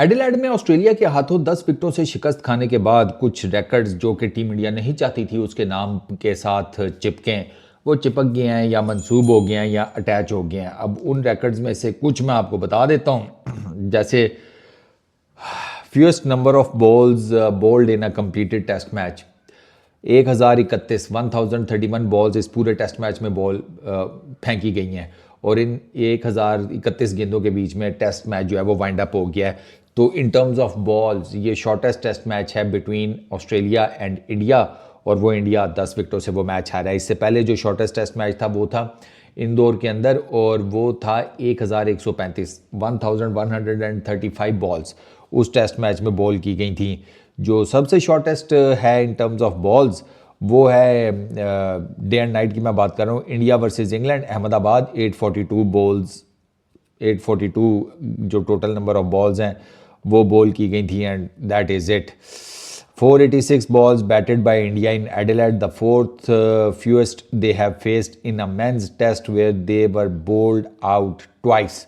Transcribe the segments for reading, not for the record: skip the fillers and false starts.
Adelaide में Australia के हाथों 10 विकेटों से शिकस्त खाने के बाद कुछ रिकॉर्ड्स जो कि टीम इंडिया नहीं चाहती थी उसके नाम के साथ चिपकें, वो चिपक गए हैं या मंसूब हो गए हैं या अटैच हो गए हैं। अब उन रिकॉर्ड्स में से कुछ मैं आपको बता देता हूं। जैसे fewest number of balls bowled in a completed test match, 1031 balls इस पूरे टेस्ट मैच में बॉल फेंकी गई हैं और इन 1031 गेंदों के बीच में टेस्ट मैच जो है वो वाइंड अप हो गया है। तो इन टर्म्स ऑफ बॉल्स ये शॉर्टेस्ट टेस्ट मैच है बिटवीन ऑस्ट्रेलिया एंड इंडिया, और वो इंडिया 10 विकेटों से वो मैच हारा है। इससे पहले जो शॉर्टेस्ट टेस्ट मैच था वो था इंदौर के अंदर और वो था 1135 बॉल्स उस टेस्ट मैच में बॉल की गई थी। जो सबसे शॉर्टेस्ट है इन टर्म्स ऑफ बॉल्स वो है डे एंड नाइट की मैं बात कर रहा हूँ, India versus England Ahmedabad, 842 balls, 842 जो टोटल नंबर ऑफ बॉल्स हैं वो बॉल की गई थी and that is it. 486 balls batted by India in Adelaide, the fourth fewest they have faced in a men's test where they were bowled out twice.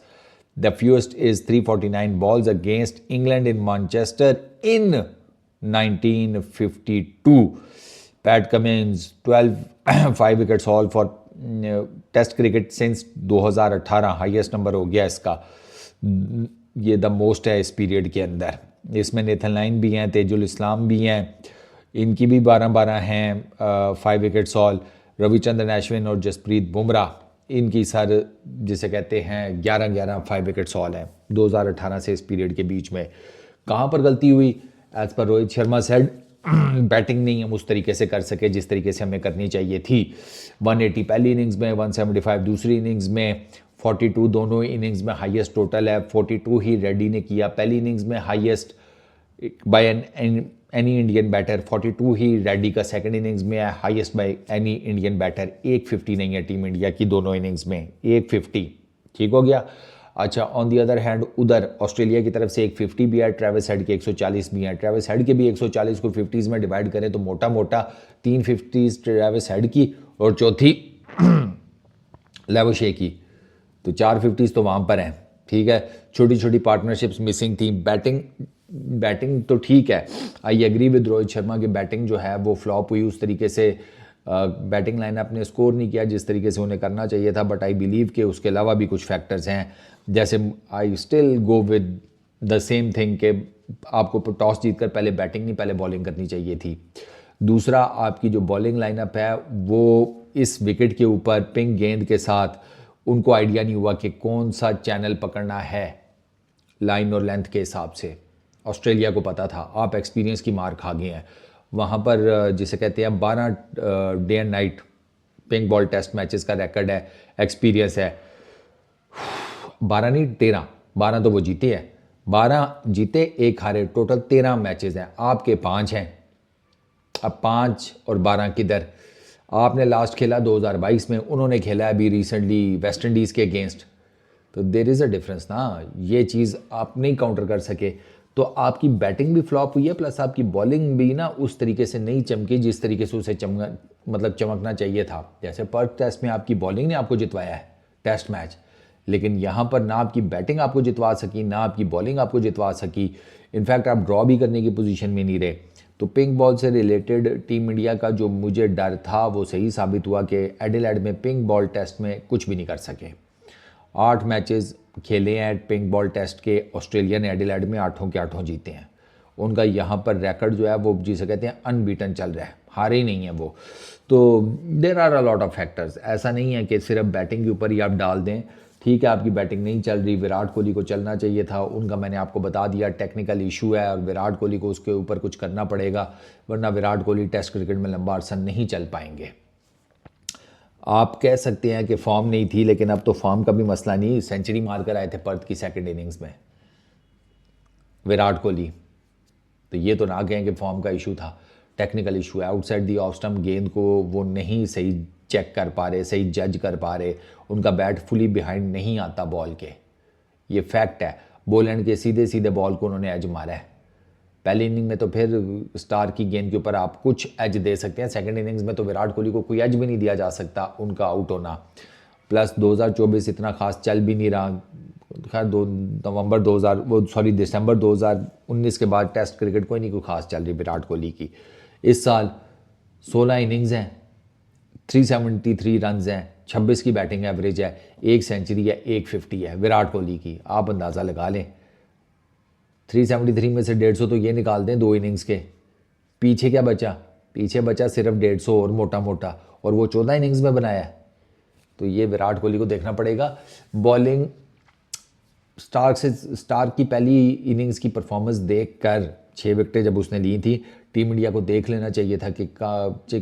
The fewest is 349 balls against England in Manchester in 1952. Pat Cummins 12 5 wickets haul for test cricket since 2018 highest number हो गया इसका, ये the most है इस period के अंदर। इसमें Nathan line भी हैं, तेजुल इस्लाम भी हैं, इनकी भी 12-12 हैं 5 विकेट्स ऑल। रविचंद्रन अश्विन और जसप्रीत बुमराह इनकी सर जिसे कहते हैं 11-11 5 विकेट्स ऑल हैं 2018 से इस पीरियड के बीच में। कहाँ पर गलती हुई? As per Rohit Sharma said batting नहीं हम उस तरीके से कर सके जिस तरीके से हमें करनी चाहिए थी। 180 पहली इनिंग्स में, 175 दूसरी इनिंग्स में, 42 दोनों इनिंग्स में हाईएस्ट टोटल है। 42 ही रेड्डी ने किया पहली इनिंग्स में highest by any Indian batter, 42 ही रेड्डी का सेकंड इनिंग्स में है highest by any Indian batter. 150 नहीं है टीम इंडिया की दोनों इनिंग्स में, 150 ठीक हो गया। अच्छा, ऑन दी अदर हैंड उधर ऑस्ट्रेलिया की तरफ से 150 भी है, ट्रेविस हेड के 140 भी हैं। ट्रेविस हेड के भी 140 को 50s में डिवाइड करें तो मोटा मोटा 3 50s ट्रेविस हेड की और चौथी लेवशे की, तो 4 50s तो वहाँ पर हैं। ठीक है, छोटी छोटी पार्टनरशिप्स मिसिंग थी। बैटिंग तो ठीक है, I agree with Rohit Sharma की बैटिंग जो है वो फ्लॉप हुई, उस तरीके से बैटिंग लाइनअप ने स्कोर नहीं किया जिस तरीके से उन्हें करना चाहिए था। बट आई बिलीव कि उसके अलावा भी कुछ फैक्टर्स हैं, जैसे I still go with the same thing कि आपको टॉस जीतकर पहले बैटिंग नहीं पहले बॉलिंग करनी चाहिए थी। दूसरा, आपकी जो बॉलिंग लाइनअप है वो इस विकेट के ऊपर पिंक गेंद के साथ उनको आइडिया नहीं हुआ कि कौन सा चैनल पकड़ना है लाइन और लेंथ के हिसाब से। ऑस्ट्रेलिया को पता था, आप एक्सपीरियंस की मार खा गए हैं। वहाँ पर जिसे कहते हैं 12 day and night pink ball test matches का रिकॉर्ड है, एक्सपीरियंस है। 12 नहीं 13, 12 तो वो जीते हैं, 12 जीते 1 हारे, टोटल 13 मैचेस हैं, आपके 5 हैं। अब 5 और 12 किधर? आपने लास्ट खेला 2022 में, उन्होंने खेला अभी रिसेंटली वेस्ट इंडीज़ के अगेंस्ट, तो देर इज़ अ डिफरेंस ना। ये चीज़ आप नहीं काउंटर कर सके, तो आपकी बैटिंग भी फ्लॉप हुई है, प्लस आपकी बॉलिंग भी ना उस तरीके से नहीं चमकी जिस तरीके से उसे चमकना चाहिए था। जैसे पर्थ टेस्ट में आपकी बॉलिंग ने आपको जितवाया है टेस्ट मैच, लेकिन यहाँ पर ना आपकी बैटिंग आपको जितवा सकी ना आपकी बॉलिंग आपको जितवा सकी। इनफैक्ट आप ड्रॉ भी करने की पोजीशन में नहीं रहे। तो पिंक बॉल से रिलेटेड टीम इंडिया का जो मुझे डर था वो सही साबित हुआ कि एडिलेड में पिंक बॉल टेस्ट में कुछ भी नहीं कर सके। 8 मैचेस खेले हैं पिंक बॉल टेस्ट के, ऑस्ट्रेलिया ने एडिलेड में 8 के 8 जीते हैं। उनका यहाँ पर रिकॉर्ड जो है वो जिसे कहते हैं अनबीटन चल रहा है, हारे ही नहीं है वो। तो there are a lot of factors, ऐसा नहीं है कि सिर्फ बैटिंग के ऊपर ही आप डाल दें। ठीक है, आपकी बैटिंग नहीं चल रही, विराट कोहली को चलना चाहिए था, उनका मैंने आपको बता दिया टेक्निकल इशू है और विराट कोहली को उसके ऊपर कुछ करना पड़ेगा, वरना विराट कोहली टेस्ट क्रिकेट में लंबा अरसा नहीं चल पाएंगे। आप कह सकते हैं कि फॉर्म नहीं थी, लेकिन अब तो फॉर्म का भी मसला नहीं, सेंचुरी मारकर आए थे पर्थ की सेकंड इनिंग्स में विराट कोहली, तो ये तो ना कहें कि फॉर्म का इशू था, टेक्निकल इशू है। आउटसाइड दी ऑफ स्टंप गेंद को वो नहीं सही चेक कर पा रहे, सही जज कर पा रहे, उनका बैट फुली बिहाइंड नहीं आता बॉल के, ये फैक्ट है। बॉल एंड के सीधे सीधे बॉल को उन्होंने एज मारा है पहली इनिंग में, तो फिर स्टार की गेंद के ऊपर आप कुछ एज दे सकते हैं, सेकंड इनिंग्स में तो विराट कोहली को कोई एज भी नहीं दिया जा सकता उनका आउट होना। प्लस 2024 इतना खास चल भी नहीं रहा। खैर दिसंबर 2019 के बाद टेस्ट क्रिकेट कोई नहीं कोई खास चल रही विराट कोहली की। इस साल 16 इनिंग्स हैं, 373 रन्स हैं, 26 की बैटिंग एवरेज है, 1 सेंचुरी है, 1 50 है विराट कोहली की। आप अंदाज़ा लगा लें 373 में से 150 तो ये निकाल दें 2 इनिंग्स के। पीछे क्या बचा? पीछे बचा सिर्फ 150 और मोटा मोटा, और वो 14 इनिंग्स में बनाया है। तो ये विराट कोहली को देखना पड़ेगा। बॉलिंग स्टार की पहली इनिंग्स की परफॉर्मेंस देखकर 6 विकेटें जब उसने ली थी, टीम इंडिया को देख लेना चाहिए था कि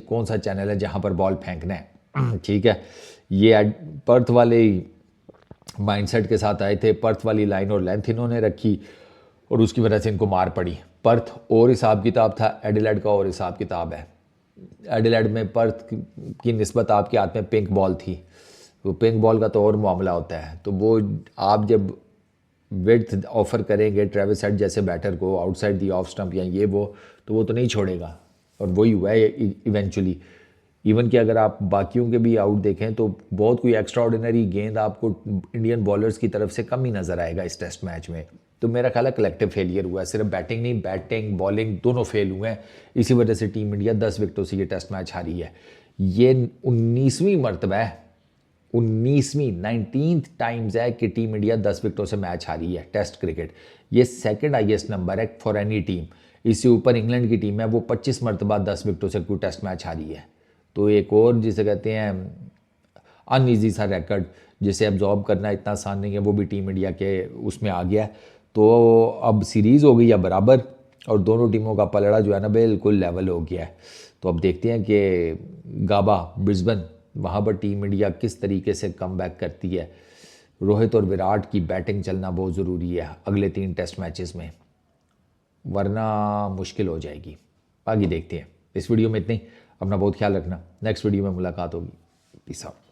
कौन सा चैनल है जहां पर बॉल फेंकना है। ठीक है, ये पर्थ वाले माइंडसेट के साथ आए थे। पर्थ वाली लाइन और लेंथ इन्होंने रखी और उसकी वजह से इनको मार पड़ी। पर्थ और हिसाब किताब था, एडिलेड का और हिसाब किताब है। एडिलेड में पर्थ की निस्बत आपके हाथ में पिंक बॉल थी, तो पिंक बॉल का तो और मामला होता है। तो वो आप जब विड्थ ऑफर करेंगे ट्रेविस हेड जैसे बैटर को आउटसाइड दी ऑफ स्टंप या ये वो, तो वो तो नहीं छोड़ेगा। और वही हुआ है इवेंचुअली। इवन कि अगर आप बाकियों के भी आउट देखें तो बहुत कोई एक्स्ट्रा ऑर्डिनरी गेंद आपको इंडियन बॉलर्स की तरफ से कम ही नज़र आएगा इस टेस्ट मैच में। तो मेरा ख्याल है कलेक्टिव फेलियर हुआ है, सिर्फ बैटिंग नहीं, बैटिंग बॉलिंग दोनों फेल हुए हैं। इसी वजह से टीम इंडिया 10 विकेटों से ये टेस्ट मैच हारी है। ये 19वीं मरतबा है, 19th टाइम्स है कि टीम इंडिया 10 विकेटों से मैच हारी है टेस्ट क्रिकेट। ये सेकंड हाईएस्ट नंबर है फॉर एनी टीम। इससे ऊपर इंग्लैंड की टीम है, वो 25 मरतबा 10 विकेटों से कोई टेस्ट मैच हारी है। तो एक और जिसे कहते हैं अनईजी सा रिकॉर्ड जिसे एब्जॉर्ब करना इतना आसान नहीं है, वो भी टीम इंडिया के उसमें आ गया। तो अब सीरीज़ हो गई है बराबर और दोनों टीमों का पलड़ा जो है ना बिल्कुल लेवल हो गया है। तो अब देखते हैं कि गाबा ब्रिस्बेन वहाँ पर टीम इंडिया किस तरीके से कम बैक करती है। रोहित और विराट की बैटिंग चलना बहुत ज़रूरी है अगले 3 टेस्ट मैचेस में, वरना मुश्किल हो जाएगी। आगे देखते हैं। इस वीडियो में इतनी, अपना बहुत ख्याल रखना। नेक्स्ट वीडियो में मुलाकात होगी। Peace out.